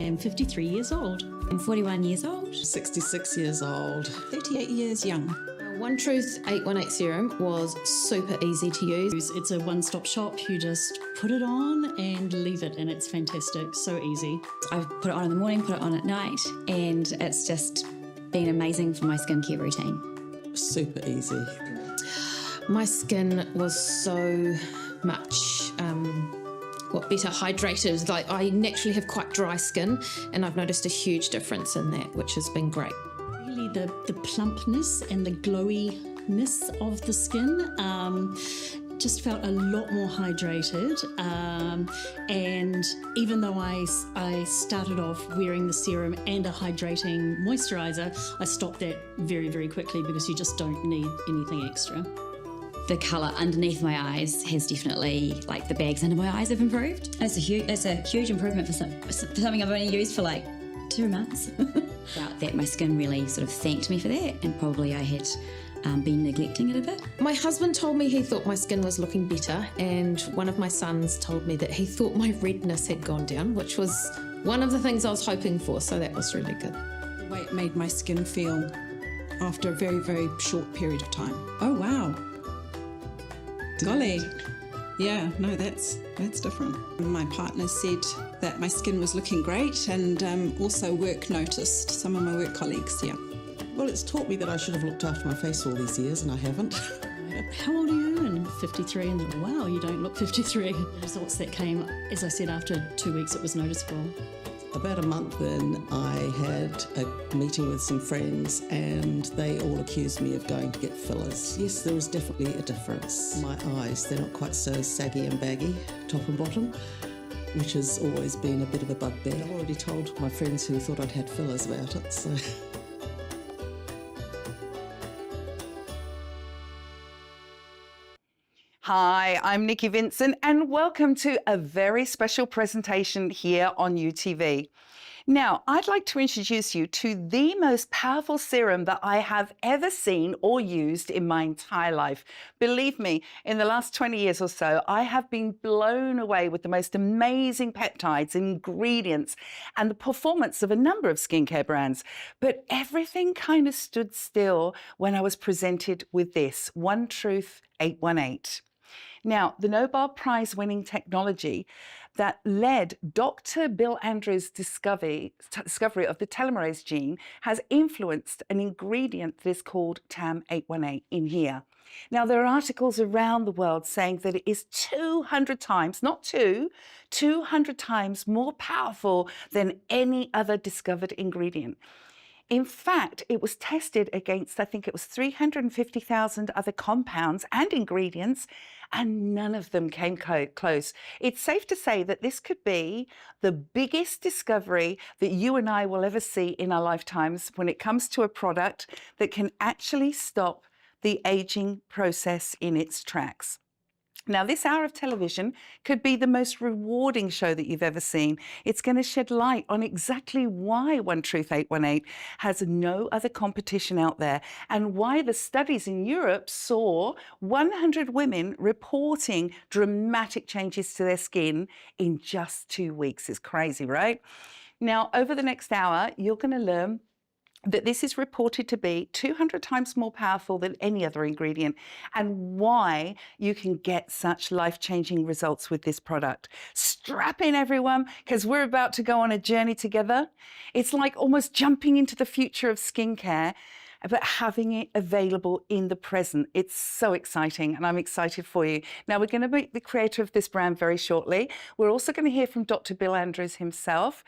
I'm 53 years old. I'm 41 years old. 66 years old. 38 years young. One Truth 818 serum was super easy to use. It's a one-stop shop. You just put it on and leave it, and it's fantastic. So easy. I put it on in the morning, put it on at night, and it's just been amazing for my skincare routine. Super easy. My skin was so much better hydrated. Like, I naturally have quite dry skin, and I've noticed a huge difference in that, which has been great. Really, the plumpness and the glowiness of the skin just felt a lot more hydrated. And even though I started off wearing the serum and a hydrating moisturiser, I stopped that very, very quickly because you just don't need anything extra. The colour underneath my eyes has definitely, like the bags under my eyes have improved. That's a huge improvement for something I've only used for like 2 months. Felt that my skin really sort of thanked me for that, and probably I had been neglecting it a bit. My husband told me he thought my skin was looking better, and one of my sons told me that he thought my redness had gone down, which was one of the things I was hoping for, so that was really good. The way it made my skin feel after a very, very short period of time. Oh, wow. Golly. Yeah, no, that's different. My partner said that my skin was looking great, and also work noticed, some of my work colleagues, yeah. Well, it's taught me that I should have looked after my face all these years, and I haven't. How old are you? And 53, and then, wow, you don't look 53. The results that came, as I said, after 2 weeks, it was noticeable. About a month in, I had a meeting with some friends, and they all accused me of going to get fillers. Yes, there was definitely a difference. My eyes, they're not quite so saggy and baggy, top and bottom, which has always been a bit of a bugbear. I've already told my friends who thought I'd had fillers about it, so... Hi, I'm Nikki Vincent, and welcome to a very special presentation here on UTV. Now, I'd like to introduce you to the most powerful serum that I have ever seen or used in my entire life. Believe me, in the last 20 years or so, I have been blown away with the most amazing peptides and ingredients and the performance of a number of skincare brands. But everything kind of stood still when I was presented with this, One Truth 818. Now, the Nobel Prize-winning technology that led Dr. Bill Andrews' discovery of the telomerase gene has influenced an ingredient that is called TAM818 in here. Now, there are articles around the world saying that it is 200 times, not 200 times more powerful than any other discovered ingredient. In fact, it was tested against, I think it was 350,000 other compounds and ingredients, and none of them came close. It's safe to say that this could be the biggest discovery that you and I will ever see in our lifetimes when it comes to a product that can actually stop the aging process in its tracks. Now, this hour of television could be the most rewarding show that you've ever seen. It's going to shed light on exactly why One Truth 818 has no other competition out there, and why the studies in Europe saw 100 women reporting dramatic changes to their skin in just 2 weeks. It's crazy, right? Now, over the next hour, you're going to learn that this is reported to be 200 times more powerful than any other ingredient, and why you can get such life-changing results with this product. Strap in, everyone, because we're about to go on a journey together. It's like almost jumping into the future of skincare, but having it available in the present. It's so exciting, and I'm excited for you. Now, we're going to meet the creator of this brand very shortly. We're also going to hear from Dr. Bill Andrews himself.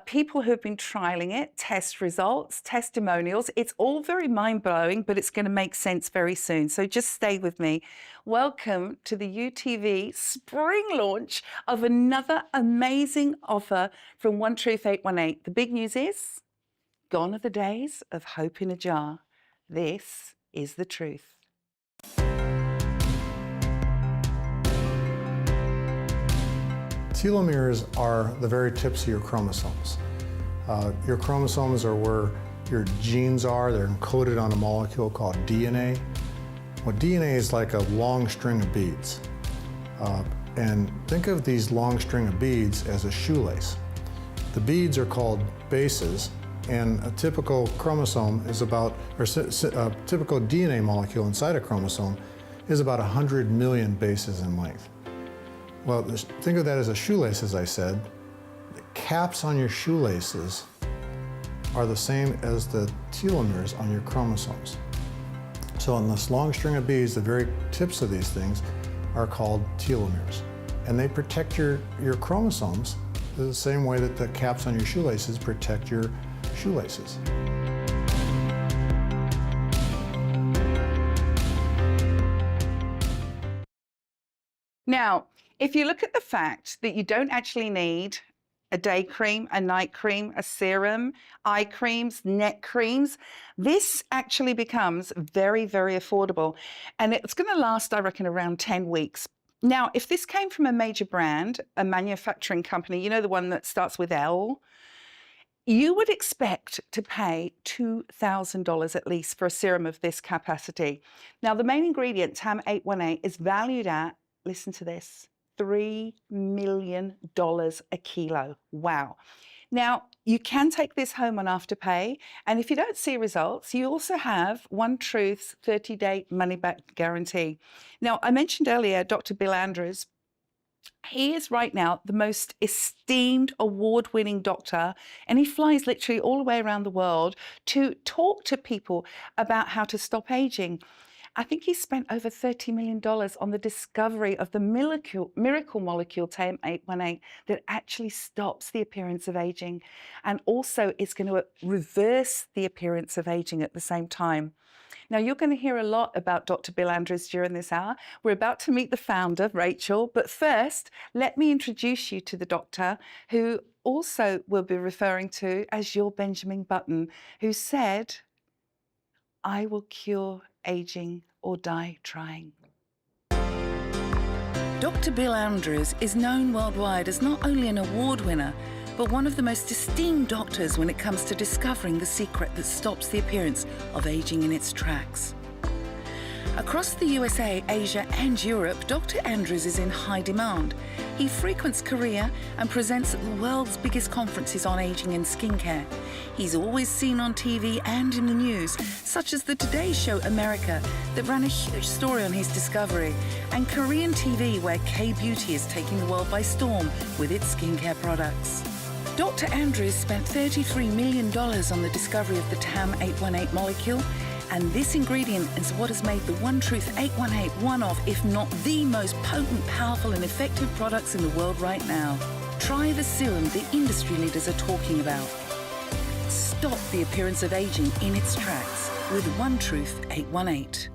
People who have been trialing it, test results, testimonials. It's all very mind-blowing, but it's going to make sense very soon. So just stay with me. Welcome to the UTV spring launch of another amazing offer from One Truth 818. The big news is, gone are the days of hope in a jar. This is the truth. Telomeres are the very tips of your chromosomes. Your chromosomes are where your genes are. They're encoded on a molecule called DNA. Well, DNA is like a long string of beads. And think of these long string of beads as a shoelace. The beads are called bases, and a typical chromosome is about, or a typical DNA molecule inside a chromosome is about 100 million bases in length. Well, think of that as a shoelace, as I said. The caps on your shoelaces are the same as the telomeres on your chromosomes. So on this long string of beads, the very tips of these things are called telomeres. And they protect your chromosomes the same way that the caps on your shoelaces protect your shoelaces. Now, if you look at the fact that you don't actually need a day cream, a night cream, a serum, eye creams, neck creams, this actually becomes very, very affordable. And it's going to last, I reckon, around 10 weeks. Now, if this came from a major brand, a manufacturing company, you know, the one that starts with L, you would expect to pay $2,000 at least for a serum of this capacity. Now, the main ingredient, TAM818, is valued at, listen to this, $3 million a kilo. Wow. Now, you can take this home on Afterpay, and if you don't see results, you also have One Truth's 30-day money-back guarantee. Now, I mentioned earlier Dr. Bill Andrews. He is right now the most esteemed, award-winning doctor, and he flies literally all the way around the world to talk to people about how to stop aging. I think he spent over $30 million on the discovery of the miracle molecule TAM818 that actually stops the appearance of aging, and also is going to reverse the appearance of aging at the same time. Now, you're going to hear a lot about Dr. Bill Andrews during this hour. We're about to meet the founder, Rachael, but first, let me introduce you to the doctor who also will be referring to as your Benjamin Button, who said, "I will cure aging or die trying." Dr. Bill Andrews is known worldwide as not only an award winner, but one of the most esteemed doctors when it comes to discovering the secret that stops the appearance of aging in its tracks. Across the USA, Asia and Europe, Dr. Andrews is in high demand. He frequents Korea and presents at the world's biggest conferences on aging and skincare. He's always seen on TV and in the news, such as the Today Show America that ran a huge story on his discovery, and Korean TV where K-Beauty is taking the world by storm with its skincare products. Dr. Andrews spent $33 million on the discovery of the TAM818 molecule, and this ingredient is what has made the One Truth 818 one of, if not the most potent, powerful and effective products in the world right now. Try the serum the industry leaders are talking about. Stop the appearance of aging in its tracks with One Truth 818.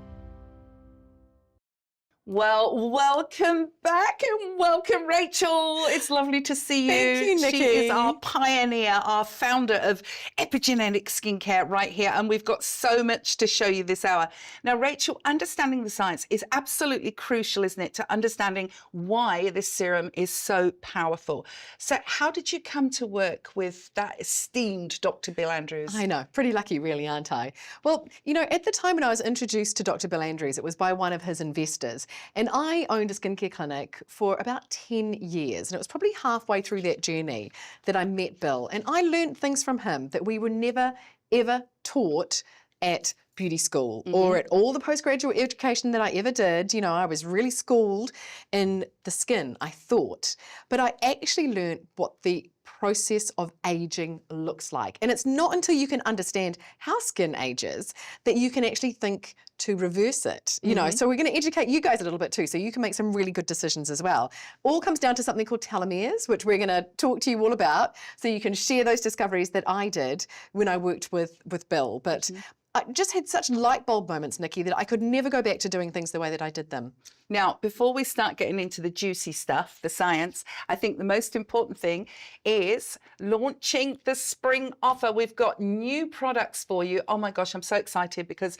Well, welcome back and welcome, Rachael. It's lovely to see you. Thank you, Nikki. She is our pioneer, our founder of epigenetic skincare right here, and we've got so much to show you this hour. Now, Rachael, understanding the science is absolutely crucial, isn't it, to understanding why this serum is so powerful. So how did you come to work with that esteemed Dr. Bill Andrews? I know, pretty lucky really, aren't I? Well, you know, at the time when I was introduced to Dr. Bill Andrews, it was by one of his investors. And I owned a skincare clinic for about 10 years. And it was probably halfway through that journey that I met Bill. And I learned things from him that we were never, ever taught at beauty school or at all the postgraduate education that I ever did. You know, I was really schooled in the skin, I thought. But I actually learned what the process of aging looks like. And it's not until you can understand how skin ages that you can actually think to reverse it. You know, so we're going to educate you guys a little bit too, so you can make some really good decisions as well. All comes down to something called telomeres, which we're going to talk to you all about, so you can share those discoveries that I did when I worked with Bill. But I just had such light bulb moments, Nikki, that I could never go back to doing things the way that I did them. Now, before we start getting into the juicy stuff, the science, I think the most important thing is launching the spring offer. We've got new products for you. Oh my gosh, I'm so excited because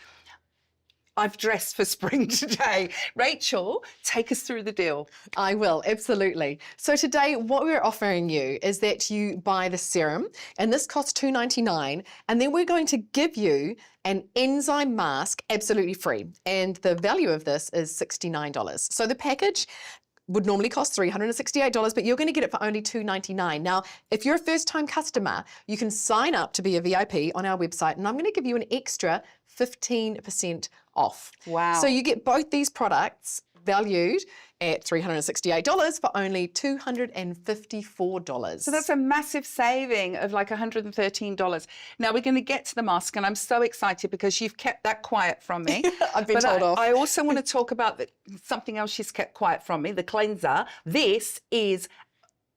I've dressed for spring today. Rachael, take us through the deal. I will, absolutely. So today, what we're offering you is that you buy the serum, and this costs $2.99, and then we're going to give you an enzyme mask absolutely free. And the value of this is $69. So the package would normally cost $368, but you're going to get it for only $299. Now, if you're a first-time customer, you can sign up to be a VIP on our website, and I'm going to give you an extra 15% off. Wow. So you get both these products valued at $368 for only $254. So that's a massive saving of like $113. Now we're going to get to the mask, and I'm so excited because you've kept that quiet from me. I've been told off. I also want to talk about something else she's kept quiet from me, the cleanser. This is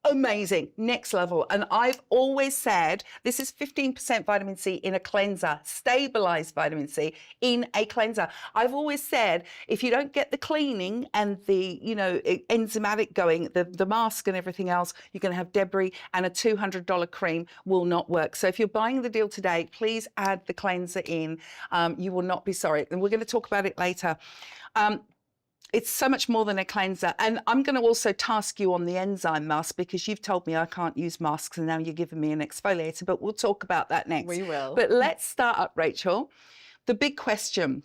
amazing, next level. And I've always said this is 15% vitamin C in a cleanser, stabilized vitamin C in a cleanser. I've always said if you don't get the cleaning and the, enzymatic going, the mask and everything else, you're going to have debris, and a $200 cream will not work. So if you're buying the deal today, please add the cleanser in. You will not be sorry. And we're going to talk about it later. It's so much more than a cleanser. And I'm going to also task you on the enzyme mask, because you've told me I can't use masks and now you're giving me an exfoliator, but we'll talk about that next. We will. But let's start up, Rachel. The big question,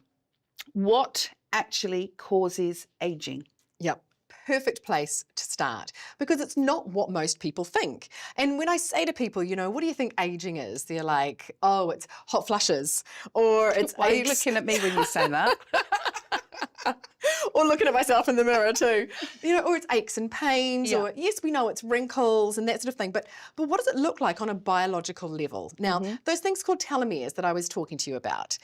what actually causes aging? Yep. Perfect place to start, because it's not what most people think. And when I say to people, what do you think aging is? They're like, oh, it's hot flushes, or it's Why are you aches. looking at me when you say that? Or looking at myself in the mirror too, or it's aches and pains, Yeah. or yes, we know it's wrinkles and that sort of thing, but what does it look like on a biological level? Now, those things called telomeres that I was talking to you about,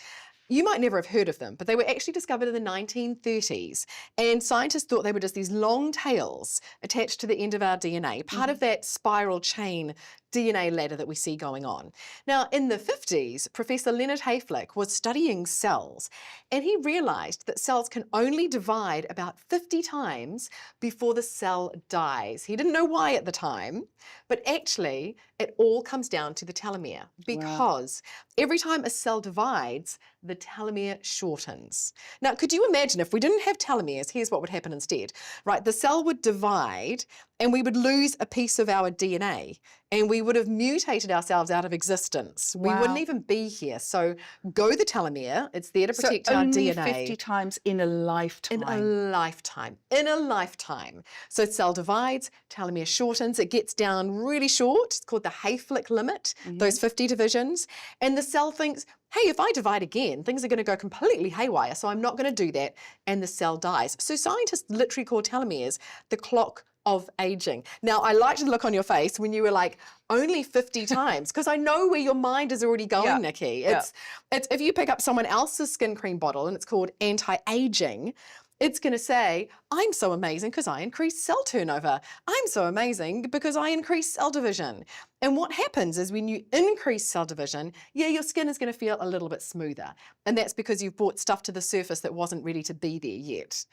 you might never have heard of them, but they were actually discovered in the 1930s. And scientists thought they were just these long tails attached to the end of our DNA, part of that spiral chain DNA ladder that we see going on. Now, in the 50s, Professor Leonard Hayflick was studying cells, and he realized that cells can only divide about 50 times before the cell dies. He didn't know why at the time, but actually it all comes down to the telomere, because every time a cell divides, the telomere shortens. Now, could you imagine if we didn't have telomeres, here's what would happen instead, right? The cell would divide and we would lose a piece of our DNA, and we would have mutated ourselves out of existence. We wouldn't even be here. So go the telomere, it's there to protect our only DNA. 50 times in a lifetime. In a lifetime. In a lifetime. So cell divides, telomere shortens, it gets down really short. It's called the Hayflick limit, those 50 divisions. And the cell thinks, hey, if I divide again, things are going to go completely haywire, so I'm not going to do that, and the cell dies. So scientists literally call telomeres the clock of aging. Now, I liked the look on your face when you were like, only 50 times, because I know where your mind is already going, Nikki. It's if you pick up someone else's skin cream bottle and it's called anti-aging, it's going to say, I'm so amazing because I increase cell turnover. I'm so amazing because I increase cell division. And what happens is when you increase cell division, your skin is going to feel a little bit smoother. And that's because you've brought stuff to the surface that wasn't ready to be there yet.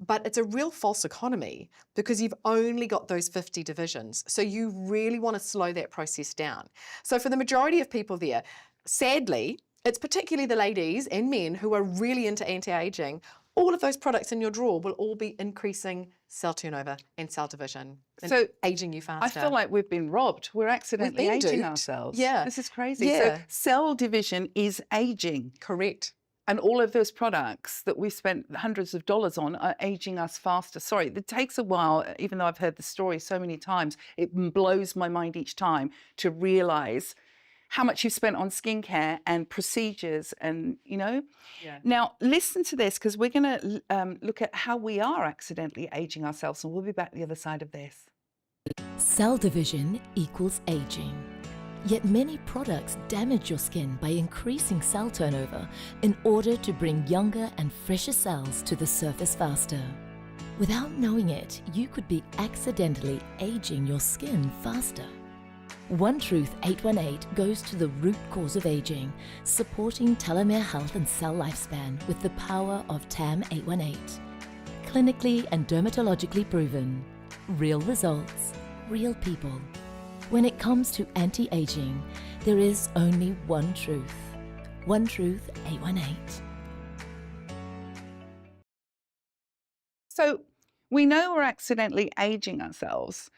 But it's a real false economy, because you've only got those 50 divisions. So you really want to slow that process down. So for the majority of people there, sadly, it's particularly the ladies and men who are really into anti-aging. All of those products in your drawer will all be increasing cell turnover and cell division, and So aging you faster. I feel like we've been robbed. We're accidentally been aging duped. ourselves. Yeah. This is crazy. Yeah. So cell division is aging. Correct. And all of those products that we've spent hundreds of dollars on are aging us faster. Sorry, it takes a while, even though I've heard the story so many times, it blows my mind each time to realise how much you've spent on skincare and procedures and, Now, listen to this, because we're going to look at how we are accidentally aging ourselves, and we'll be back the other side of this. Cell division equals aging. Yet many products damage your skin by increasing cell turnover in order to bring younger and fresher cells to the surface faster. Without knowing it, you could be accidentally aging your skin faster. One Truth 818 goes to the root cause of aging, supporting telomere health and cell lifespan with the power of TAM 818. Clinically and dermatologically proven. Real results, real people. When it comes to anti-aging, there is only one truth. One Truth 818. So we know we're accidentally aging ourselves,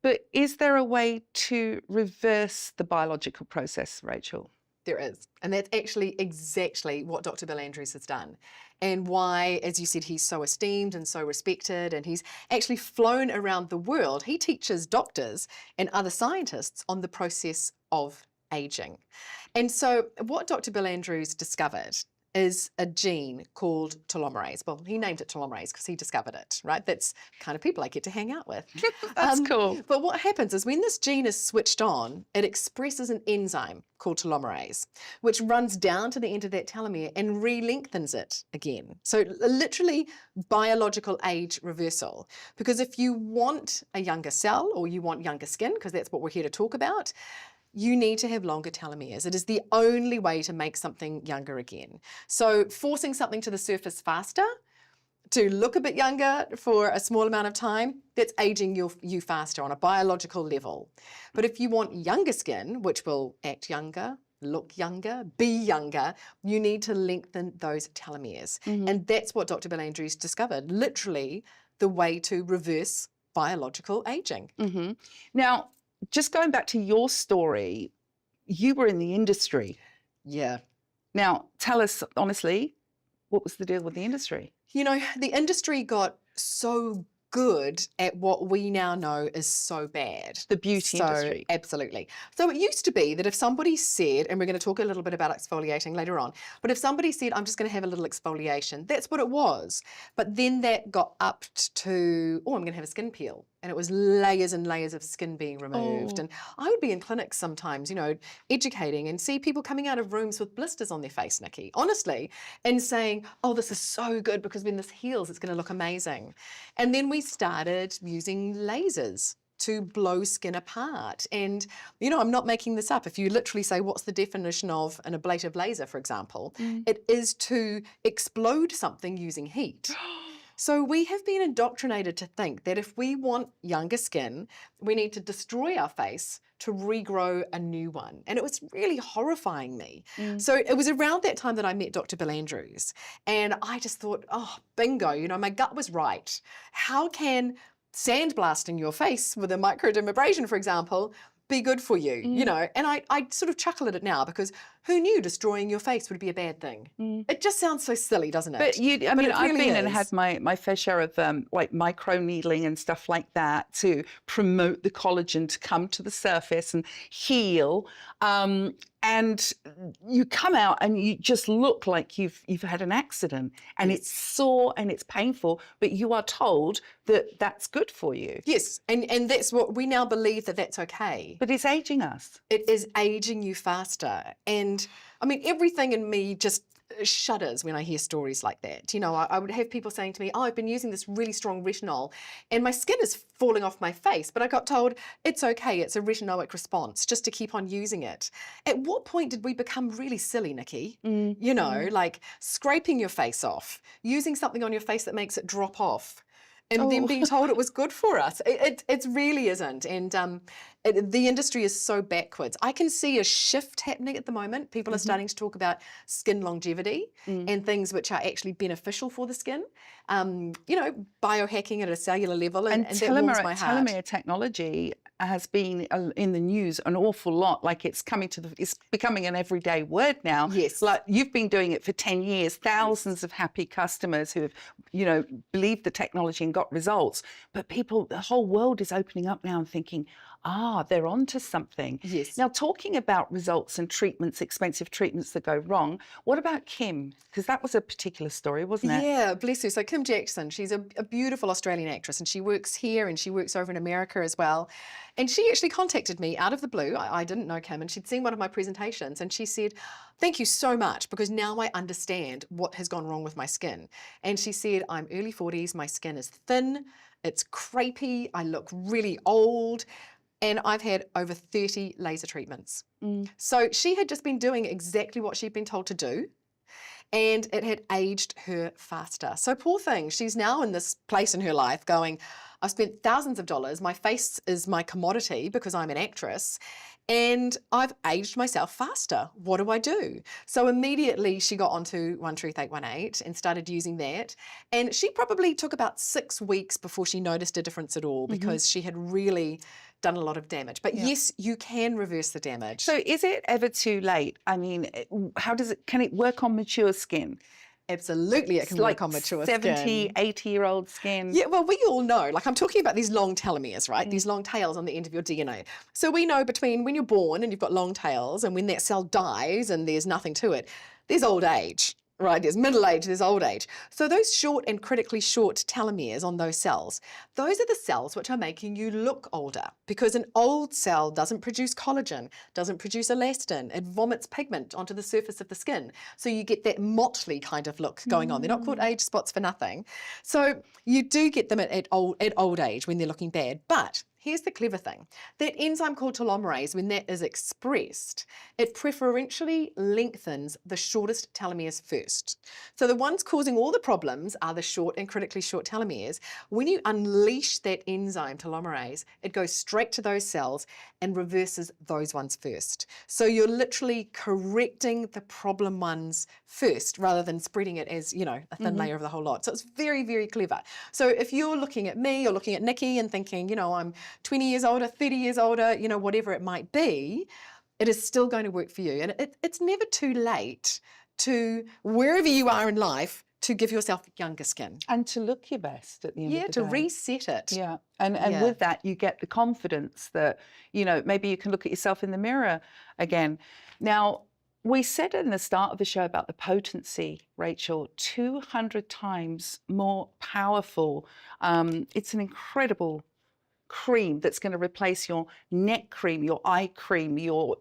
but is there a way to reverse the biological process, Rachel? There is. And that's actually exactly what Dr. Bill Andrews has done. and why, as you said, he's so esteemed and so respected, and he's actually flown around the world. He teaches doctors and other scientists on the process of aging. And so what Dr. Bill Andrews discovered is a gene called telomerase. Well, he named it telomerase because he discovered it, right? That's the kind of people I get to hang out with. That's cool. But what happens is when this gene is switched on, it expresses an enzyme called telomerase, which runs down to the end of that telomere and re-lengthens it again. So literally biological age reversal. Because if you want a younger cell or you want younger skin, because that's what we're here to talk about, you need to have longer telomeres. It is the only way to make something younger again. So forcing something to the surface faster to look a bit younger for a small amount of time, that's aging you faster on a biological level. But if you want younger skin, which will act younger, look younger, be younger, you need to lengthen those telomeres. And that's what Dr. Bill Andrews discovered, literally the way to reverse biological aging. Now, just going back to your story, you were in the industry. Yeah. Now, tell us honestly, what was the deal with the industry? You know, the industry got so good at what we now know is so bad. The beauty industry. Absolutely. So it used to be that if somebody said, and we're going to talk a little bit about exfoliating later on, but if somebody said, I'm just going to have a little exfoliation, that's what it was. But then that got upped to, oh, I'm going to have a skin peel. And it was layers and layers of skin being removed. And I would be in clinics sometimes, you know, educating and see people coming out of rooms with blisters on their face, Nikki, honestly, and saying, oh, this is so good because when this heals, it's going to look amazing. And then we started using lasers to blow skin apart. And, you know, I'm not making this up. If you literally say, what's the definition of an ablative laser, for example, it is to explode something using heat. So we have been indoctrinated to think that if we want younger skin, we need to destroy our face to regrow a new one. And it was really horrifying me. So it was around that time that I met Dr. Bill Andrews. And I just thought, oh, bingo, you know, my gut was right. How can sandblasting your face with a microdermabrasion, for example, be good for you, you know? And I sort of chuckle at it now because who knew destroying your face would be a bad thing? It just sounds so silly, doesn't it? But I've been and had my fair share of like micro needling and stuff like that to promote the collagen to come to the surface and heal. And you come out and you just look like you've had an accident, and it's sore and it's painful, but you are told that that's good for you. Yes, and that's what we now believe, that that's okay. But it's aging us. It is aging you faster. And I mean, everything in me just shudders when I hear stories like that. You know, I would have people saying to me, oh, I've been using this really strong retinol and my skin is falling off my face, but I got told it's okay, it's a retinoic response, just to keep on using it. At what point did we become really silly, Nikki? You know, like scraping your face off, using something on your face that makes it drop off, and then being told it was good for us. It really isn't. And the industry is so backwards. I can see a shift happening at the moment. People are starting to talk about skin longevity and things which are actually beneficial for the skin. You know, biohacking at a cellular level, and that warms my heart. Telomere technology has been in the news an awful lot. Like it's becoming an everyday word now. Yes. Like you've been doing it for 10 years, thousands of happy customers who have, you know, believed the technology and got results. But people, the whole world is opening up now and thinking, they're onto something. Yes. Now, talking about results and treatments, expensive treatments that go wrong, what about Kim? Because that was a particular story, wasn't it? Yeah, bless her. So Kim Jackson, she's a beautiful Australian actress, and she works here and she works over in America as well. And she actually contacted me out of the blue. I didn't know Kim, and she'd seen one of my presentations, and she said, thank you so much, because now I understand what has gone wrong with my skin. And she said, I'm early 40s, my skin is thin, it's crepey, I look really old, and I've had over 30 laser treatments. So she had just been doing exactly what she'd been told to do, and it had aged her faster. So poor thing, she's now in this place in her life going, I've spent thousands of dollars, my face is my commodity because I'm an actress, and I've aged myself faster. What do I do? So immediately she got onto 13818 and started using that. And she probably took about 6 weeks before she noticed a difference at all, because she had really done a lot of damage. But yes, you can reverse the damage. So is it ever too late? I mean, can it work on mature skin? Absolutely, it can work on mature 70, skin. 80-year-old skin. Yeah, well, we all know, like I'm talking about these long telomeres, right? These long tails on the end of your DNA. So we know between when you're born and you've got long tails and when that cell dies and there's nothing to it, there's old age. Right, there's middle age, there's old age. So those short and critically short telomeres on those cells, those are the cells which are making you look older, because an old cell doesn't produce collagen, doesn't produce elastin, it vomits pigment onto the surface of the skin. So you get that motley kind of look going on. They're not called age spots for nothing. So you do get them at old age when they're looking bad. But here's the clever thing. That enzyme called telomerase, when that is expressed, it preferentially lengthens the shortest telomeres first. So the ones causing all the problems are the short and critically short telomeres. When you unleash that enzyme telomerase, it goes straight to those cells and reverses those ones first. So you're literally correcting the problem ones first rather than spreading it as, you know, a thin layer of the whole lot. So it's very, very clever. So if you're looking at me or looking at Nikki and thinking, you know, I'm 20 years older, 30 years older, you know, whatever it might be, it is still going to work for you. And it's never too late to, wherever you are in life, to give yourself younger skin. And to look your best at the end of the day. Yeah, to reset it. Yeah, and with that, you get the confidence that, you know, maybe you can look at yourself in the mirror again. Now, we said in the start of the show about the potency, Rachel, 200 times more powerful. It's an incredible cream that's going to replace your neck cream, your eye cream, your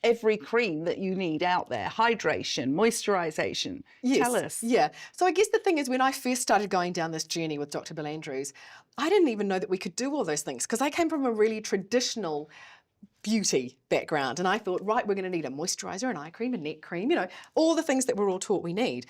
every cream that you need out there. Hydration, moisturization. Yes. Tell us. Yeah. So I guess the thing is, when I first started going down this journey with Dr. Bill Andrews, I didn't even know that we could do all those things, because I came from a really traditional beauty background, and I thought, right, we're going to need a moisturizer, an eye cream, a neck cream, you know, all the things that we're all taught we need.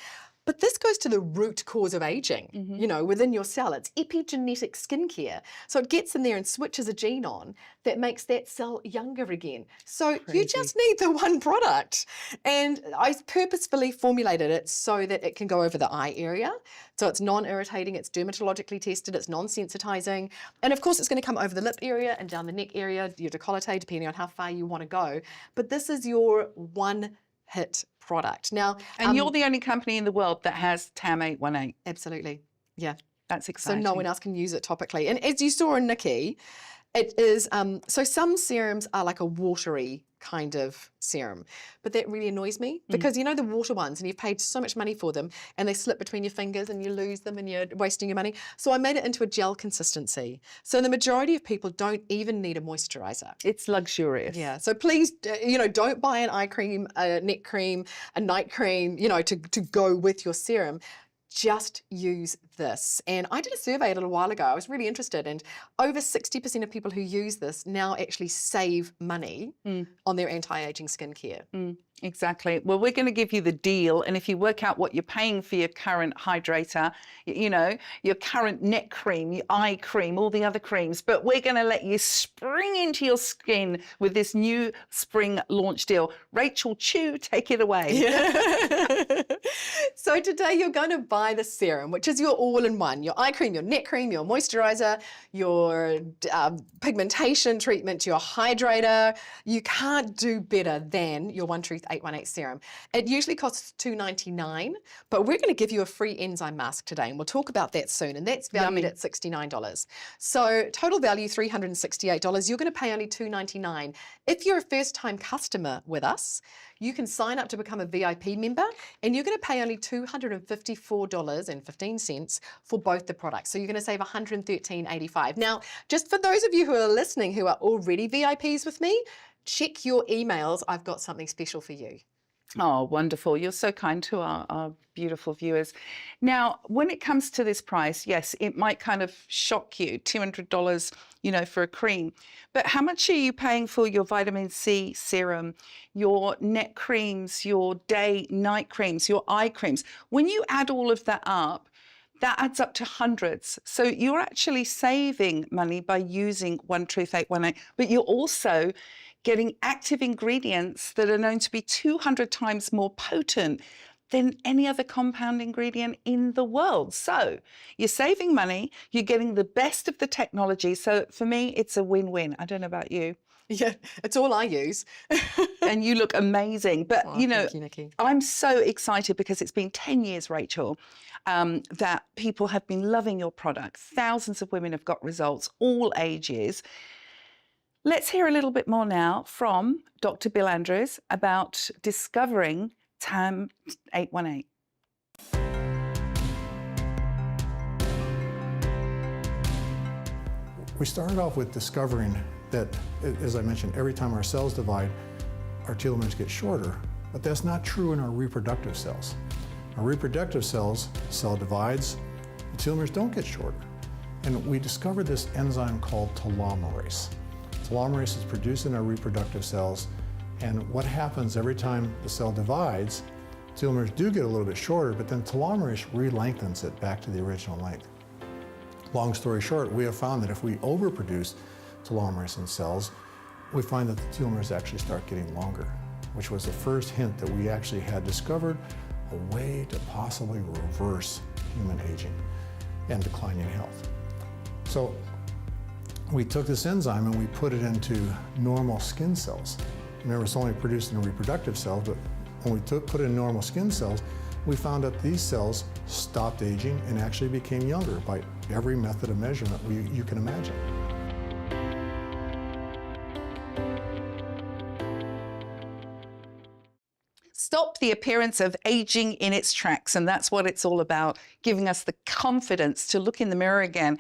But this goes to the root cause of aging, you know, within your cell. It's epigenetic skincare. So it gets in there and switches a gene on that makes that cell younger again. So you just need the one product. And I purposefully formulated it so that it can go over the eye area. So it's non-irritating, it's dermatologically tested, it's non-sensitizing. And of course, it's going to come over the lip area and down the neck area, your décolleté, depending on how far you want to go. But this is your one-hit product. Now, And you're the only company in the world that has TAM 818. absolutely, yeah. That's So exciting. no one else can use it topically. And as you saw in Nikki, it is, so some serums are like a watery kind of serum, but that really annoys me, because you know the water ones, and you've paid so much money for them and they slip between your fingers and you lose them and you're wasting your money. So I made it into a gel consistency. So the majority of people don't even need a moisturizer. It's luxurious. Yeah, so please, you know, don't buy an eye cream, a neck cream, a night cream, you know, to go with your serum. Just use this. And I did a survey a little while ago. I was really interested, and over 60% of people who use this now actually save money on their anti-aging skincare. Exactly. Well, we're going to give you the deal. And if you work out what you're paying for your current hydrator, you know, your current neck cream, your eye cream, all the other creams, but we're going to let you spring into your skin with this new spring launch deal. Rachel Chu, take it away. So today you're going to buy the serum, which is your all-in-one, your eye cream, your neck cream, your moisturizer, your pigmentation treatment, your hydrator. You can't do better than your One Truth 818 serum. It usually costs $2.99, but we're going to give you a free enzyme mask today, and we'll talk about that soon, and that's valued at $69. So total value $368. You're going to pay only $2.99. If you're a first-time customer with us, you can sign up to become a VIP member, and you're going to pay only $254.15 for both the products. So you're going to save $113.85. Now, just for those of you who are listening who are already VIPs with me, check your emails. I've got something special for you. Oh, wonderful. You're so kind to our beautiful viewers. Now, when it comes to this price, yes, it might kind of shock you, $200, you know, for a cream. But how much are you paying for your vitamin C serum, your neck creams, your day, night creams, your eye creams? When you add all of that up, that adds up to hundreds. So you're actually saving money by using One Truth 818, but you're also getting active ingredients that are known to be 200 times more potent than any other compound ingredient in the world. So you're saving money, you're getting the best of the technology. So for me, it's a win-win. I don't know about you. Yeah, it's all I use. And you look amazing. But, Oh, you know, thank you, Nikki. I'm so excited because it's been 10 years, Rachael, that people have been loving your product. Thousands of women have got results, all ages. Let's hear a little bit more now from Dr. Bill Andrews about discovering TAM 818. We started off with discovering that, as I mentioned, every time our cells divide, our telomeres get shorter, but that's not true in our reproductive cells. Our reproductive cells, the cell divides, the telomeres don't get shorter. And we discovered this enzyme called telomerase. Telomerase is produced in our reproductive cells, and what happens every time the cell divides, telomeres do get a little bit shorter, but then telomerase re-lengthens it back to the original length. Long story short, we have found that if we overproduce telomerase in cells, we find that the telomeres actually start getting longer, which was the first hint that we actually had discovered a way to possibly reverse human aging and declining health. So we took this enzyme and we put it into normal skin cells. Remember, it's only produced in the reproductive cells, but when we put it in normal skin cells, we found that these cells stopped aging and actually became younger by every method of measurement you can imagine. Stop the appearance of aging in its tracks, and that's what it's all about, giving us the confidence to look in the mirror again.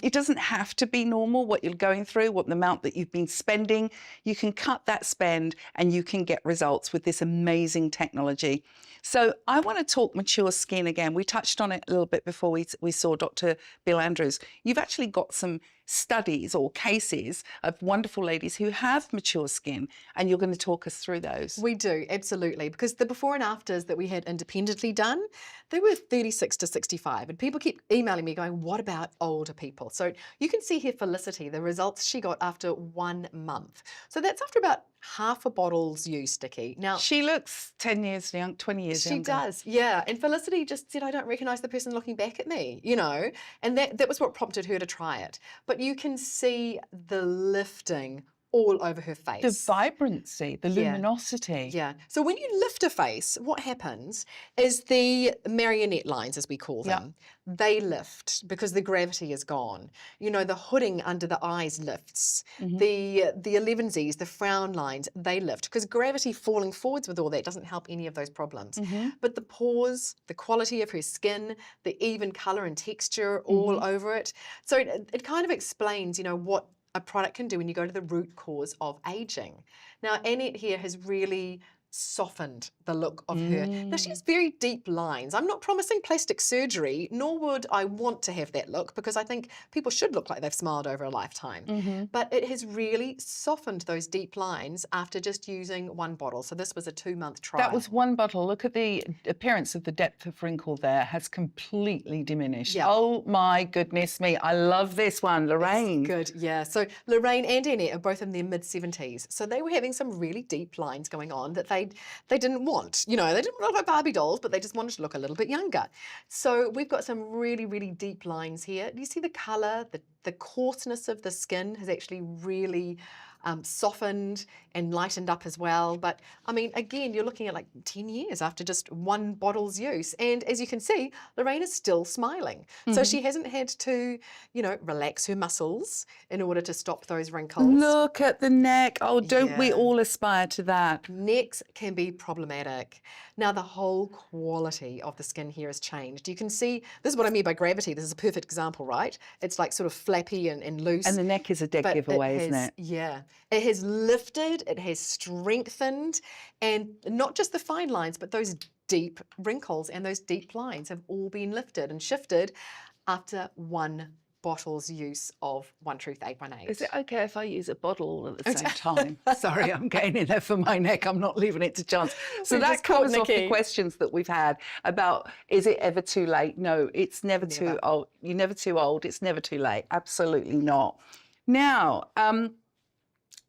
It doesn't have to be normal, what you're going through, what the amount that you've been spending. You can cut that spend and you can get results with this amazing technology. So I want to talk mature skin again. We touched on it a little bit before we saw Dr. Bill Andrews. You've actually got some studies or cases of wonderful ladies who have mature skin, and you're going to talk us through those. We do, absolutely, because the before and afters that we had independently done, they were 36 to 65, and people keep emailing me going, what about older people? So you can see here Felicity, the results she got after 1 month. So that's after about half a bottle's use, Nikki. Now, She looks 10 years young, 20 years she younger. does, yeah. And Felicity just said, I don't recognise the person looking back at me, you know, and that was what prompted her to try it. But you can see the lifting all over her face. The vibrancy, the luminosity. Yeah. So when you lift a face, what happens is the marionette lines, as we call them, they lift because the gravity is gone. You know, the hooding under the eyes lifts. The 11Zs, the frown lines, they lift because gravity falling forwards with all that doesn't help any of those problems. But the pores, the quality of her skin, the even colour and texture all over it. So it kind of explains, you know, what a product can do when you go to the root cause of aging. Now, Annette here has really softened the look of her. Now, she has very deep lines. I'm not promising plastic surgery, nor would I want to have that look, because I think people should look like they've smiled over a lifetime. But it has really softened those deep lines after just using 1 bottle. So this was a 2-month trial. That was 1 bottle. Look at the appearance of the depth of wrinkle there has completely diminished. Yeah. Oh my goodness me. I love this one, Lorraine. Good, yeah. So Lorraine and Annette are both in their mid-70s. So they were having some really deep lines going on that they didn't want. You know, they didn't look like Barbie dolls, but they just wanted to look a little bit younger. So we've got some really, really deep lines here. Do you see the colour? The coarseness of the skin has actually really softened and lightened up as well. But I mean, again, you're looking at like 10 years after just 1 bottle's use. And as you can see, Lorraine is still smiling. So she hasn't had to, you know, relax her muscles in order to stop those wrinkles. Look at the neck. Oh, don't we all aspire to that? Necks can be problematic. Now, the whole quality of the skin here has changed. You can see, this is what I mean by gravity. This is a perfect example, right? It's like sort of flappy and loose. And the neck is a dead giveaway, isn't it? Yeah. It has lifted, it has strengthened, and not just the fine lines, but those deep wrinkles and those deep lines have all been lifted and shifted after 1 bottle's use of One Truth 818. Is it okay if I use a bottle at the same time? Sorry, I'm getting in there for my neck. I'm not leaving it to chance. So that covers off the questions that we've had about, is it ever too late? No, it's never too old. You're never too old. It's never too late. Absolutely not. Now,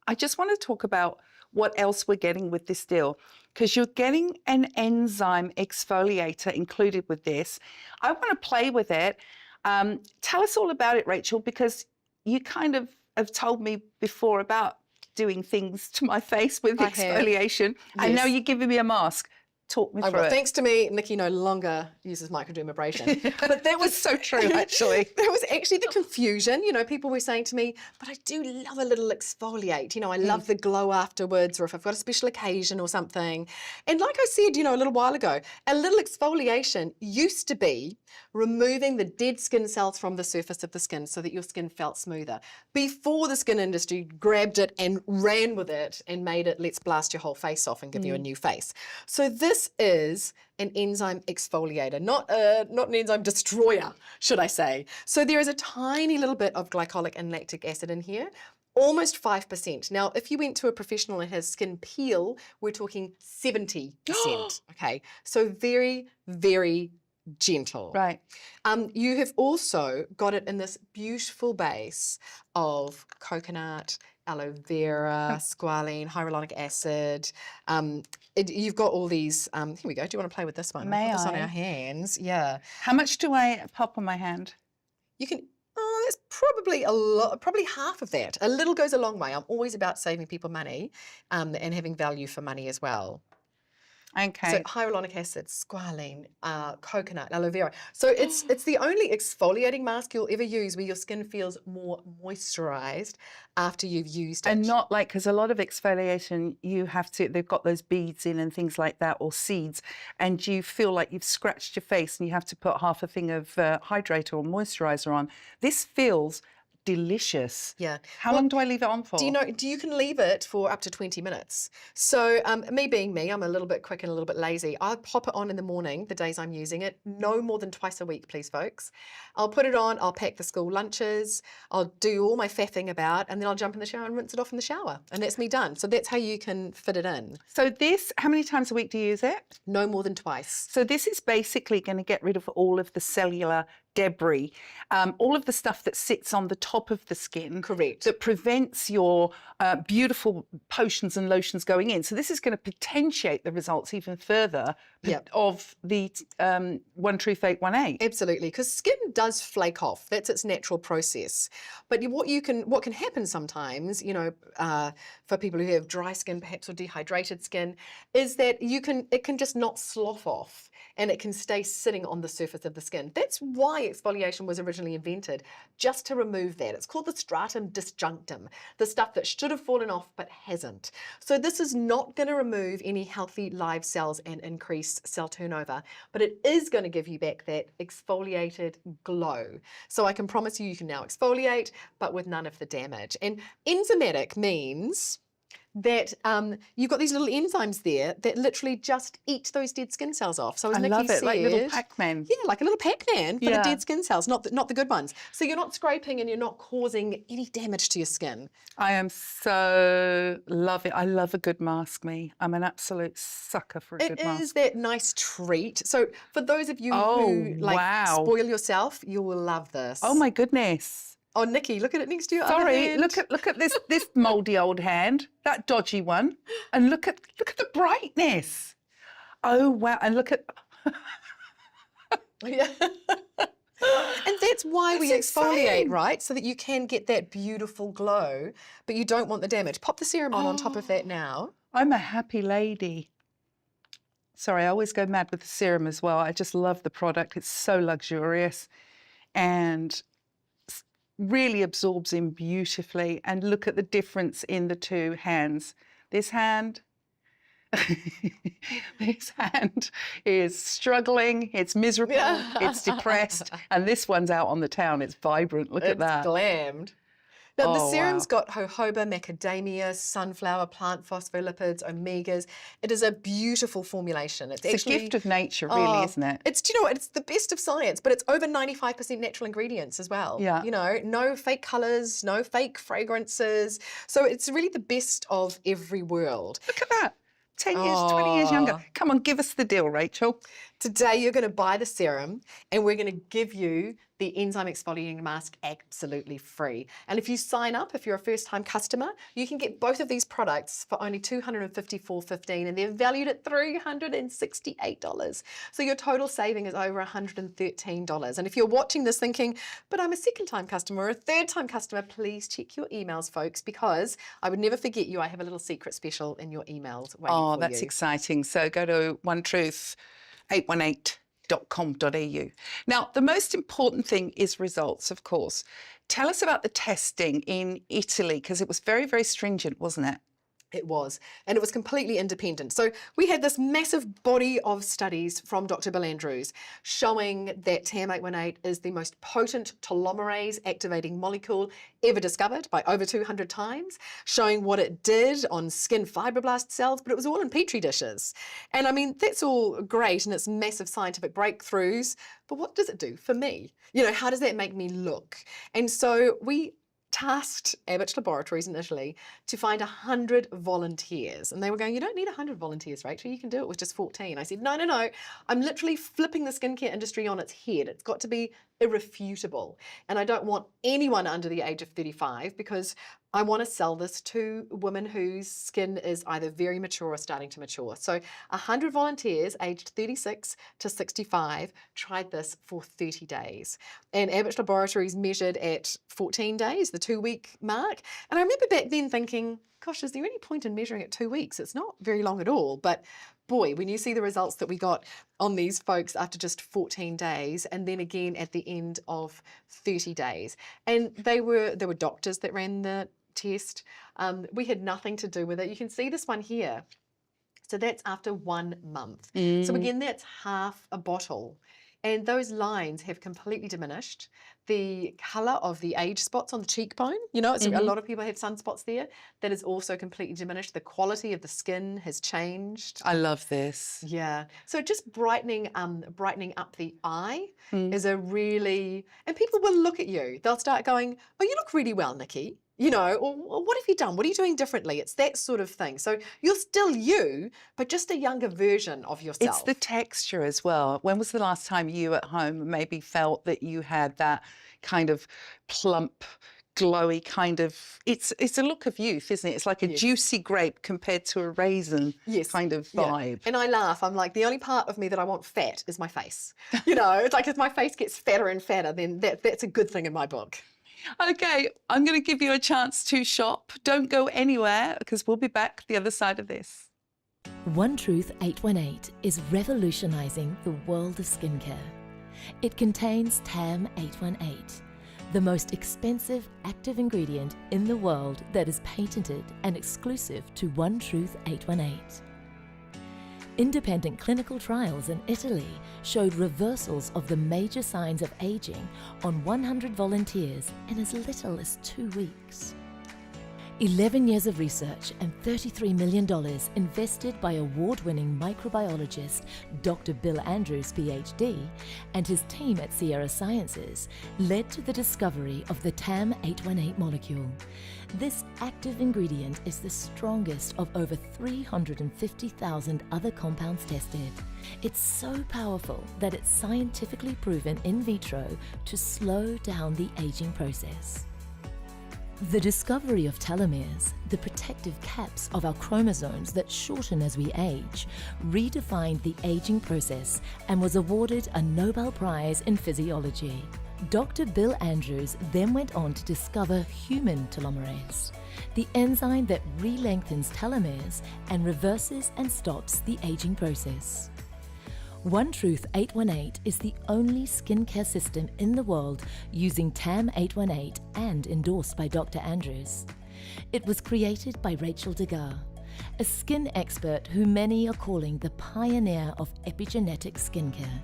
I just want to talk about what else we're getting with this deal, because you're getting an enzyme exfoliator included with this. I want to play with it. Tell us all about it, Rachael, because you kind of have told me before about doing things to my face with I have. exfoliation, and now Yes. you're giving me a mask. Talk me Oh, through well, it. thanks to me, Nikki no longer uses microdermabrasion. But that was so true, actually. That was actually the confusion. You know, people were saying to me, but I do love a little exfoliate. You know, I love the glow afterwards, or if I've got a special occasion or something. And like I said, you know, a little while ago, a little exfoliation used to be removing the dead skin cells from the surface of the skin so that your skin felt smoother. Before the skin industry grabbed it and ran with it and made it, let's blast your whole face off and give you a new face. So this is an enzyme exfoliator, not an enzyme destroyer, should I say. So there is a tiny little bit of glycolic and lactic acid in here, almost 5%. Now, if you went to a professional and has skin peel, we're talking 70%. Okay, so very, very gentle. Right. You have also got it in this beautiful base of coconut, aloe vera, squalene, hyaluronic acid. You've got all these, here we go. Do you want to play with this one? May Put this on I? our hands. Yeah. How much do I pop on my hand? You can, that's probably a lot, probably half of that. A little goes a long way. I'm always about saving people money and having value for money as well. Okay. So hyaluronic acid, squalene, coconut, aloe vera. So it's the only exfoliating mask you'll ever use where your skin feels more moisturized after you've used it. And not like, because a lot of exfoliation, they've got those beads in and things like that, or seeds, and you feel like you've scratched your face and you have to put half a thing of hydrator or moisturizer on. This feels delicious. Yeah. How long do I leave it on for? Do you know, you can leave it for up to 20 minutes. So me being me, I'm a little bit quick and a little bit lazy. I'll pop it on in the morning, the days I'm using it, no more than twice a week, please, folks. I'll put it on, I'll pack the school lunches, I'll do all my faffing about, and then I'll jump in the shower and rinse it off in the shower. And that's me done. So that's how you can fit it in. So this, how many times a week do you use it? No more than twice. So this is basically going to get rid of all of the cellular debris, all of the stuff that sits on the top of the skin. Correct. That prevents your beautiful potions and lotions going in. So this is going to potentiate the results even further of the One True Fake 1A. Absolutely, because skin does flake off. That's its natural process. But what can happen sometimes, you know, for people who have dry skin perhaps or dehydrated skin, is that it can just not slough off and it can stay sitting on the surface of the skin. That's why exfoliation was originally invented, just to remove that. It's called the stratum disjunctum, the stuff that should have fallen off but hasn't. So this is not going to remove any healthy live cells and increase cell turnover, but it is going to give you back that exfoliated glow. So I can promise you can now exfoliate, but with none of the damage. And enzymatic means that you've got these little enzymes there that literally just eat those dead skin cells off. So as Nikki love it, said, like little Pac-Man. Yeah, like a little Pac-Man for the dead skin cells, not the good ones. So you're not scraping and you're not causing any damage to your skin. I am so love it. I love a good mask, me. I'm an absolute sucker for a good mask. It is that nice treat. So for those of you who spoil yourself, you will love this. Oh my goodness. Oh, Nikki, look at it next to your other Sorry, hand. look at this mouldy old hand, that dodgy one, and look at the brightness. Oh wow! And look at. Yeah. And that's why we exfoliate, right? So that you can get that beautiful glow, but you don't want the damage. Pop the serum on top of that now. I'm a happy lady. Sorry, I always go mad with the serum as well. I just love the product. It's so luxurious, and really absorbs in beautifully. And look at the difference in the two hands. This hand, this hand is struggling, it's miserable, it's depressed, and this one's out on the town, it's vibrant. Look at that. It's glammed. Now, the Oh, serum's wow. got jojoba, macadamia, sunflower, plant phospholipids, omegas. It is a beautiful formulation. It's It's actually a gift of nature, really, isn't it? It's, do you know what? It's the best of science, but it's over 95% natural ingredients as well. Yeah. You know, no fake colours, no fake fragrances. So it's really the best of every world. Look at that. 10 years, 20 years younger. Come on, give us the deal, Rachel. Today, you're going to buy the serum and we're going to give you the enzyme exfoliating mask absolutely free. And if you sign up, if you're a first-time customer, you can get both of these products for only $254.15, and they're valued at $368. So your total saving is over $113. And if you're watching this thinking, but I'm a second-time customer or a third-time customer, please check your emails, folks, because I would never forget you. I have a little secret special in your emails waiting for you. Oh, that's exciting. So go to onetruth818.com.au. Now, the most important thing is results, of course. Tell us about the testing in Italy, because it was very, very stringent, wasn't it? It was, and it was completely independent. So we had this massive body of studies from Dr. Bill Andrews showing that TAM818 is the most potent telomerase activating molecule ever discovered by over 200 times, showing what it did on skin fibroblast cells, but it was all in petri dishes. And I mean, that's all great and it's massive scientific breakthroughs, but what does it do for me? You know, how does that make me look? And so we tasked Abbott Laboratories in Italy to find 100 volunteers. And they were going, you don't need 100 volunteers, Rachel, you can do it with just 14. I said, no, I'm literally flipping the skincare industry on its head. It's got to be irrefutable. And I don't want anyone under the age of 35 because I want to sell this to women whose skin is either very mature or starting to mature. So 100 volunteers aged 36 to 65 tried this for 30 days. And Abbott Laboratories measured at 14 days, the 2-week mark. And I remember back then thinking, gosh, is there any point in measuring at 2 weeks? It's not very long at all. But boy, when you see the results that we got on these folks after just 14 days, and then again at the end of 30 days. And there were doctors that ran the test. We had nothing to do with it. You can see this one here. So that's after 1 month. So again, that's half a bottle. And those lines have completely diminished. The colour of the age spots on the cheekbone, you know, a lot of people have sunspots there. That is also completely diminished. The quality of the skin has changed. I love this. Yeah. So just brightening up the eye is a really, and people will look at you. They'll start going, oh, you look really well, Nikki. You know, or what have you done? What are you doing differently? It's that sort of thing. So you're still you, but just a younger version of yourself. It's the texture as well. When was the last time you at home maybe felt that you had that kind of plump, glowy kind of, it's a look of youth, isn't it? It's like a juicy grape compared to a raisin kind of vibe. Yeah. And I laugh. I'm like, the only part of me that I want fat is my face. You know, it's like if my face gets fatter and fatter, then that's a good thing in my book. Okay, I'm going to give you a chance to shop. Don't go anywhere because we'll be back the other side of this. One Truth 818 is revolutionising the world of skincare. It contains TAM818, the most expensive active ingredient in the world that is patented and exclusive to One Truth 818. Independent clinical trials in Italy showed reversals of the major signs of aging on 100 volunteers in as little as 2 weeks. 11 years of research and $33 million invested by award-winning microbiologist Dr. Bill Andrews, PhD, and his team at Sierra Sciences led to the discovery of the TAM818 molecule. This active ingredient is the strongest of over 350,000 other compounds tested. It's so powerful that it's scientifically proven in vitro to slow down the aging process. The discovery of telomeres, the protective caps of our chromosomes that shorten as we age, redefined the aging process and was awarded a Nobel Prize in Physiology. Dr. Bill Andrews then went on to discover human telomerase, the enzyme that re-lengthens telomeres and reverses and stops the aging process. One Truth 818 is the only skincare system in the world using TAM818 and endorsed by Dr. Andrews. It was created by Rachael, a skin expert who many are calling the pioneer of epigenetic skincare.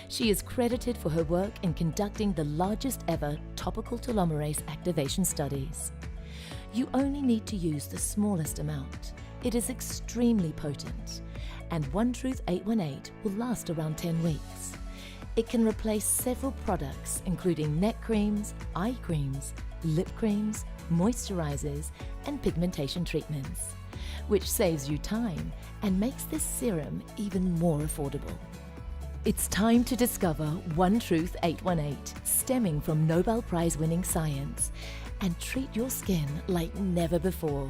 She is credited for her work in conducting the largest ever topical telomerase activation studies. You only need to use the smallest amount. It is extremely potent, and One Truth 818 will last around 10 weeks. It can replace several products, including neck creams, eye creams, lip creams, moisturizers, and pigmentation treatments, which saves you time and makes this serum even more affordable. It's time to discover One Truth 818, stemming from Nobel Prize-winning science, and treat your skin like never before.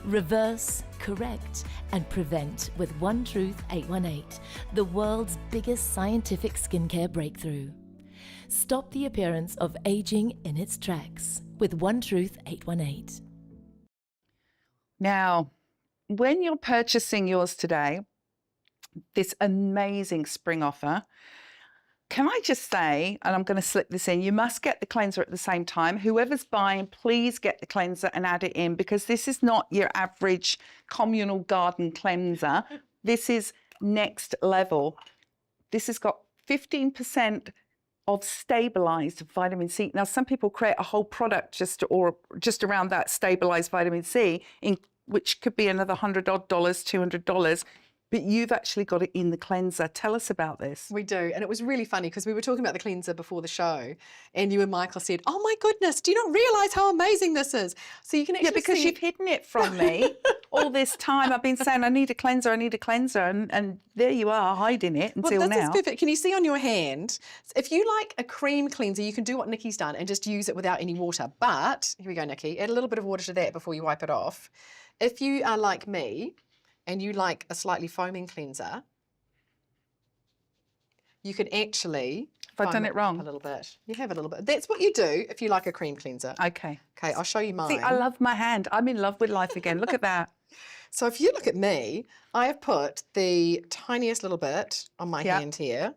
Reverse, correct, and prevent with One Truth 818, the world's biggest scientific skincare breakthrough. Stop the appearance of aging in its tracks with One Truth 818. Now, when you're purchasing yours today, this amazing spring offer, can I just say, and I'm going to slip this in, you must get the cleanser at the same time. Whoever's buying, please get the cleanser and add it in, because this is not your average communal garden cleanser. This is next level. This has got 15% of stabilized vitamin C. Now, some people create a whole product just around that stabilized vitamin C, which could be another $100 odd, $200. But you've actually got it in the cleanser. Tell us about this. We do. And it was really funny because we were talking about the cleanser before the show, and you and Michael said, oh my goodness, do you not realise how amazing this is? So you can actually because you've hidden it from me all this time. I've been saying I need a cleanser, and there you are hiding it until well, now. This is perfect. Can you see on your hand? If you like a cream cleanser, you can do what Nikki's done and just use it without any water. But, here we go, Nikki, add a little bit of water to that before you wipe it off. If you are like me, and you like a slightly foaming cleanser, you could actually... Have I done it wrong? A little bit. You have a little bit. That's what you do if you like a cream cleanser. Okay. Okay, I'll show you mine. See, I love my hand. I'm in love with life again. Look at that. So if you look at me, I have put the tiniest little bit on my hand here.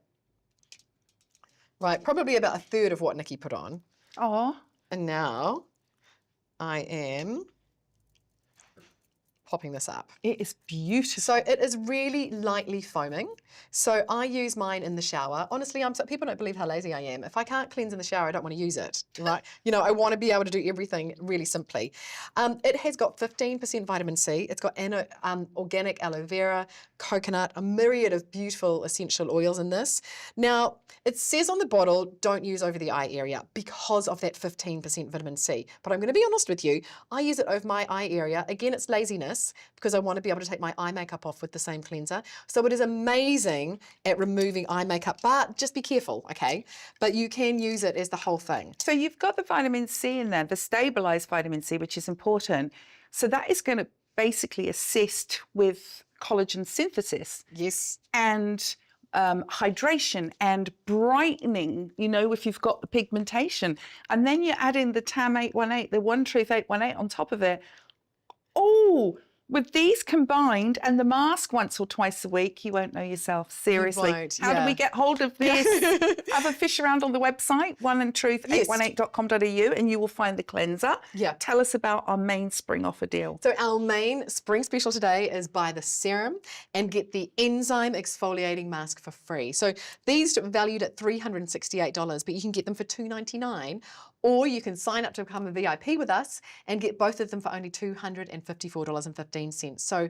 Right, probably about a third of what Nikki put on. Oh. And now I am popping this up. It is beautiful. So it is really lightly foaming. So I use mine in the shower. Honestly, people don't believe how lazy I am. If I can't cleanse in the shower, I don't want to use it, right? You know, I want to be able to do everything really simply. It has got 15% vitamin C. It's got organic aloe vera, coconut, a myriad of beautiful essential oils in this. Now, it says on the bottle, don't use over the eye area because of that 15% vitamin C. But I'm going to be honest with you, I use it over my eye area. Again, it's laziness because I want to be able to take my eye makeup off with the same cleanser. So it is amazing at removing eye makeup, but just be careful, okay? But you can use it as the whole thing. So you've got the vitamin C in there, the stabilised vitamin C, which is important. So that is going to basically assist with collagen synthesis. Yes. And hydration and brightening, you know, if you've got the pigmentation. And then you add in the TAM 818, the One Truth 818 on top of it. Oh, with these combined and the mask once or twice a week, you won't know yourself. Seriously. You won't, How do we get hold of this? Have a fish around on the website, oneandtruth818.com.au, and you will find the cleanser. Yeah. Tell us about our main spring offer deal. So our main spring special today is buy the serum and get the enzyme exfoliating mask for free. So these are valued at $368, but you can get them for $299. Or you can sign up to become a VIP with us and get both of them for only $254.15. So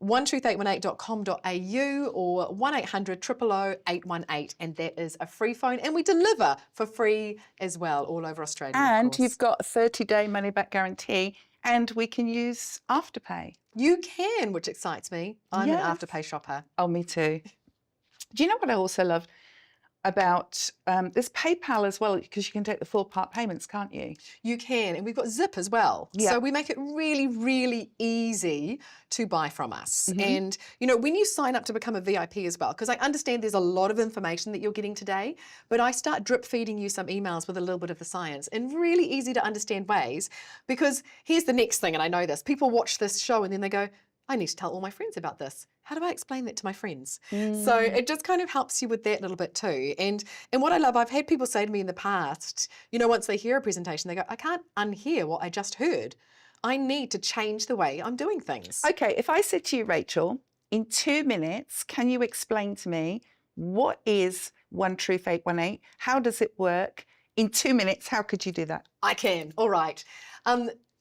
onetruth818.com.au or 1-800-000-818, and that is a free phone, and we deliver for free as well all over Australia. And you've got a 30-day money-back guarantee, and we can use Afterpay. You can, which excites me. I'm an Afterpay shopper. Oh, me too. Do you know what I also love about there's PayPal as well, because you can take the full part payments, can't you? You can, and we've got Zip as well. Yeah. So we make it really, really easy to buy from us. And, you know, when you sign up to become a VIP as well, because I understand there's a lot of information that you're getting today, but I start drip feeding you some emails with a little bit of the science in really easy to understand ways, because here's the next thing, and I know this, people watch this show and then they go, I need to tell all my friends about this. How do I explain that to my friends? So it just kind of helps you with that little bit too. And what I love, I've had people say to me in the past, you know, once they hear a presentation, they go, I can't unhear what I just heard. I need to change the way I'm doing things. Okay, if I said to you, Rachel, in 2 minutes, can you explain to me what is One Truth 818? How does it work? In 2 minutes, how could you do that? I can, all right.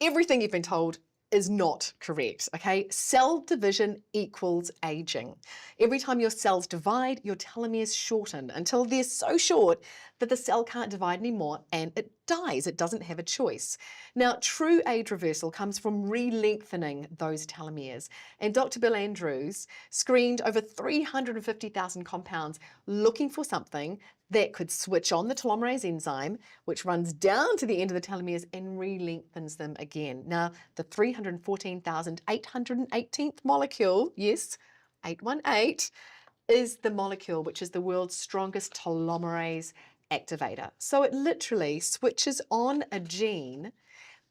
Everything you've been told is not correct, okay? Cell division equals aging. Every time your cells divide, your telomeres shorten until they're so short that the cell can't divide anymore and it dies. It doesn't have a choice. Now, true age reversal comes from re-lengthening those telomeres. And Dr. Bill Andrews screened over 350,000 compounds looking for something that could switch on the telomerase enzyme, which runs down to the end of the telomeres and re-lengthens them again. Now, the 314,818th molecule, yes, 818, is the molecule which is the world's strongest telomerase activator. So it literally switches on a gene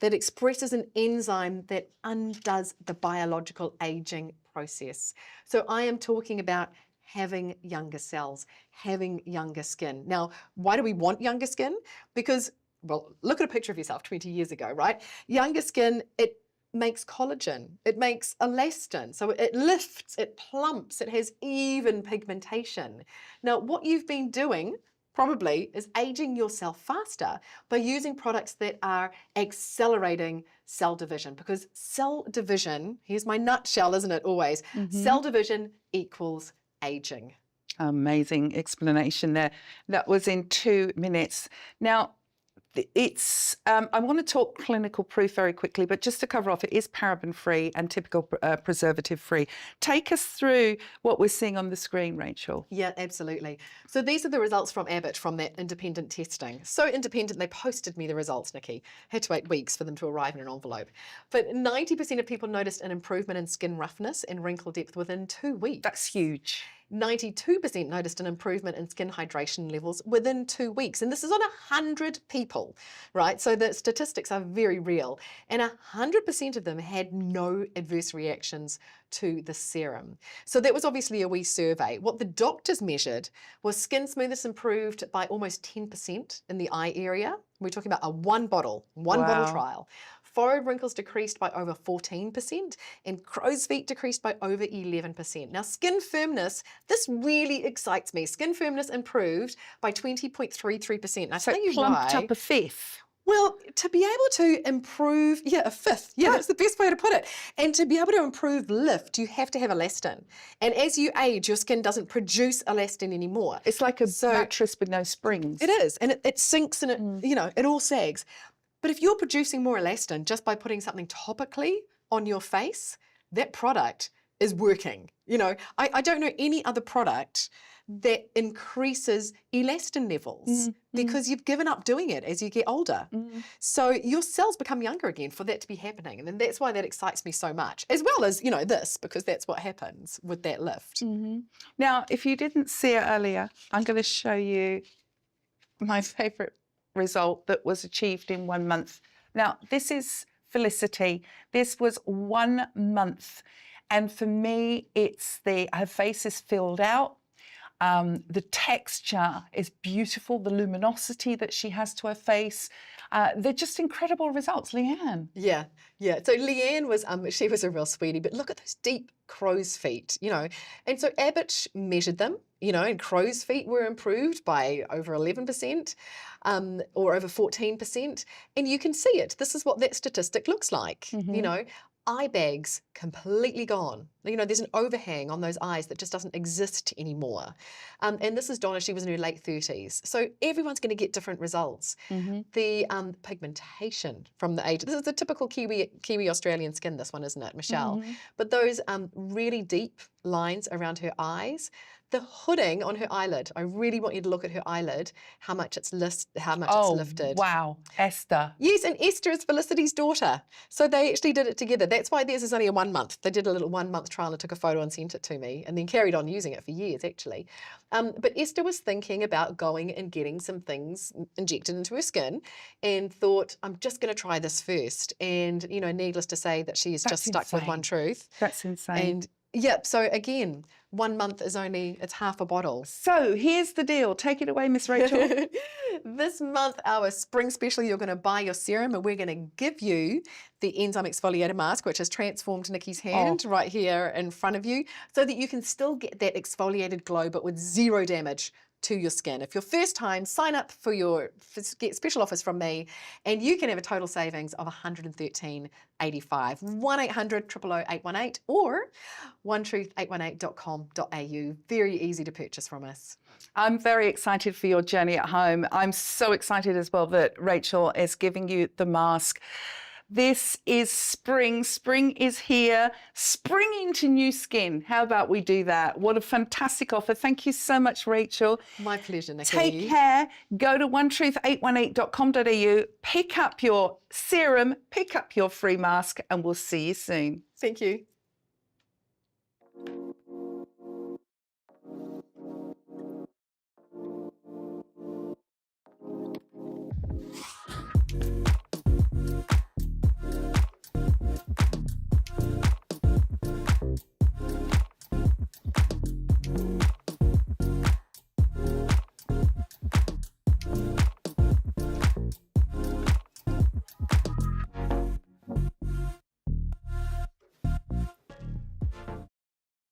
that expresses an enzyme that undoes the biological aging process. So I am talking about having younger cells, having younger skin. Now, why do we want younger skin? Because, well, look at a picture of yourself 20 years ago, right? Younger skin, it makes collagen, it makes elastin, so it lifts, it plumps, it has even pigmentation. Now, what you've been doing probably is aging yourself faster by using products that are accelerating cell division, because cell division, here's my nutshell, isn't it always? Cell division equals aging. Amazing explanation there. That was in 2 minutes. Now, it's, I want to talk clinical proof very quickly, but just to cover off, it is paraben-free and typical preservative-free. Take us through what we're seeing on the screen, Rachel. Yeah, absolutely. So these are the results from Abbott from that independent testing. So independent, they posted me the results, Nikki. Had to wait weeks for them to arrive in an envelope. But 90% of people noticed an improvement in skin roughness and wrinkle depth within 2 weeks. That's huge. 92% noticed an improvement in skin hydration levels within 2 weeks. And this is on 100 people, right? So the statistics are very real. And 100% of them had no adverse reactions to the serum. So that was obviously a wee survey. What the doctors measured was skin smoothness improved by almost 10% in the eye area. We're talking about a one bottle trial. Forehead wrinkles decreased by over 14% and crow's feet decreased by over 11%. Now, skin firmness, this really excites me. Skin firmness improved by 20.33%. Now, So it plumped up a fifth. Well, to be able to improve, a fifth. Yeah, that's the best way to put it. And to be able to improve lift, you have to have elastin. And as you age, your skin doesn't produce elastin anymore. It's like a mattress with no springs. It is, and it sinks and it, it all sags. But if you're producing more elastin just by putting something topically on your face, that product is working. I don't know any other product that increases elastin levels because you've given up doing it as you get older. So your cells become younger again for that to be happening. And then that's why that excites me so much, as well as, this, because that's what happens with that lift. Now, if you didn't see it earlier, I'm going to show you my favourite result that was achieved in 1 month. Now, this is Felicity. This was 1 month. And for me, it's her face is filled out. The texture is beautiful, the luminosity that she has to her face. They're just incredible results. Leanne. Yeah. So Leanne was, she was a real sweetie, but look at those deep crow's feet, And so Abbott measured them, and crow's feet were improved by over 11%, or over 14%. And you can see it. This is what that statistic looks like, Eye bags completely gone. There's an overhang on those eyes that just doesn't exist anymore. And this is Donna, she was in her late 30s. So everyone's going to get different results. The pigmentation from the age, this is the typical Kiwi Australian skin, this one, isn't it, Michelle? But those really deep lines around her eyes, the hooding on her eyelid, I really want you to look at her eyelid, how much it's lifted. Wow, Esther. Yes, and Esther is Felicity's daughter. So they actually did it together. That's why theirs is only a 1 month. They did a little 1 month trial and took a photo and sent it to me and then carried on using it for years, actually. But Esther was thinking about going and getting some things injected into her skin and thought, I'm just going to try this first. And, needless to say that she is just stuck with one truth. That's insane. And yep, so again, 1 month is it's half a bottle. So here's the deal. Take it away, Miss Rachel. This month, our spring special, you're going to buy your serum and we're going to give you the enzyme exfoliator mask, which has transformed Nikki's hand right here in front of you, so that you can still get that exfoliated glow, but with zero damage to your skin. If you're first time, sign up for get special offers from me, and you can have a total savings of $113.85. 1-800-000-818 or onetruth818.com.au. Very easy to purchase from us. I'm very excited for your journey at home. I'm so excited as well that Rachael is giving you the mask. This is spring. Spring is here. Spring into new skin. How about we do that? What a fantastic offer. Thank you so much, Rachael. My pleasure, Nikki. Take care. Go to onetruth818.com.au. Pick up your serum, pick up your free mask, and we'll see you soon. Thank you.